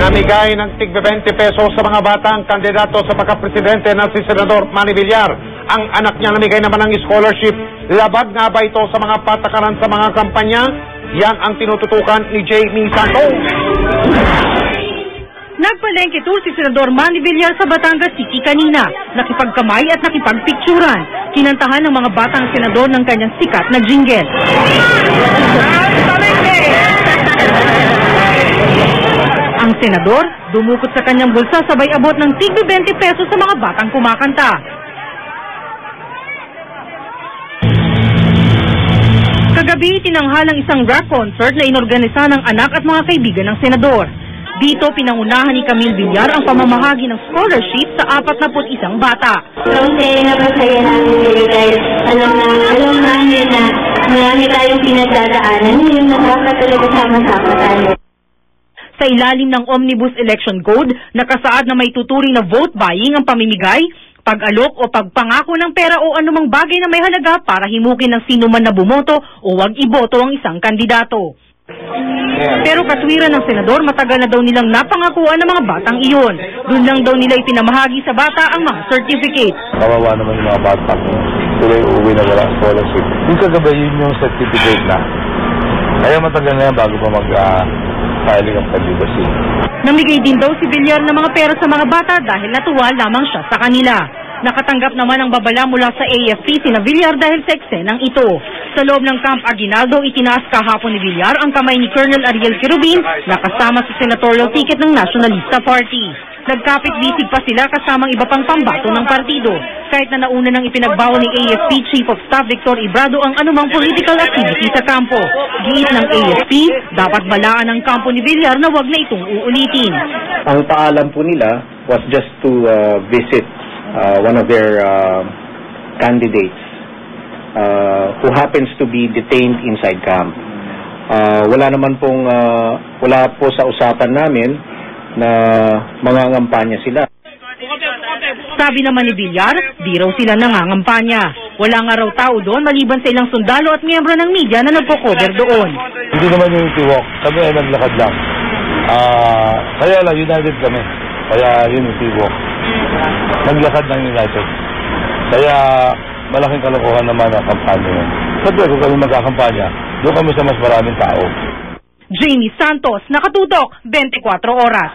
Namigay ng tig 20 pesos sa mga batang kandidato sa pagkapresidente na si Senador Manny Villar. Ang anak niya namigay naman ng scholarship. Labag nga ba ito sa mga patakaran sa mga kampanya? Yan ang tinututukan ni Jamie Santos. Nagpalengke tour si Senador Manny Villar sa Batangas City kanina. Nakipagkamay at nakipagpicturan. Kinantahan ng mga batang senador ng kanyang sikat na jingle. Ang senador, dumukot sa kanyang bulsa sabay abot ng tig 20 pesos sa mga batang kumakanta. Kagabi, tinanghal ang isang rock concert na inorganisa ng anak at mga kaibigan ng senador. Dito, pinangunahan ni Camille Villar ang pamamahagi ng scholarship sa 41 bata. Napasaya namin kayo dahil alam namin na marami tayong pinagdadaanan ngayon nakakatalaga sama-sama tayo. Sa ilalim ng Omnibus Election Code, nakasaad na may tuturing na vote buying ang pamimigay, pag-alok o pagpangako ng pera o anumang bagay na may halaga para himukin ng sino man na bumoto o wag iboto ang isang kandidato. Pero katwiran ng senador, matagal na daw nilang napangakuan ng mga batang iyon. Doon lang daw nila itinamahagi sa bata ang mga certificate. Kawawa naman yung mga bata kung sila uuwi na walang scholarship. Yung kagabi yun yung certificate na. Kaya matagal na yan bago pa mag-filing ang candidacy. Namigay din daw si Villar ng mga pera sa mga bata dahil natuwa lamang siya sa kanila. Nakatanggap naman ang babala mula sa AFP sina Villar dahil sa eksenang ito. Sa loob ng Camp Aguinaldo, itinaas kahapon ni Villar ang kamay ni Colonel Ariel Quirubin na kasama sa senatorial ticket ng Nationalista Party. Nagkapit-bisig pa sila kasamang iba pang pambato ng partido. Kahit na nauna nang ipinagbawal ni AFP Chief of Staff Victor Ibrado ang anumang political activity sa kampo. Giit ng AFP, dapat balaan ng kampo ni Villar na wag na itong uulitin. Ang paalam po nila was just to visit one of their candidates who happens to be detained inside camp. Wala naman pong wala po sa usapan namin na mangangampanya sila. Sabi naman ni Villar, di raw sila nangangampanya. Wala nga raw tao doon maliban sa ilang sundalo at miyembro ng media na nagpo-cover doon. Hindi naman yung tiwok. Kami ay naglakad lang. Kaya lang, united kami. Kaya yun yung tiwok. Naglakad ng united. Kaya malaking kalokohan naman ang kampanya yun. Siyempre, kung kami magkakampanya, doon kami sa mas maraming tao. Jamie Santos, nakatutok, 24 oras.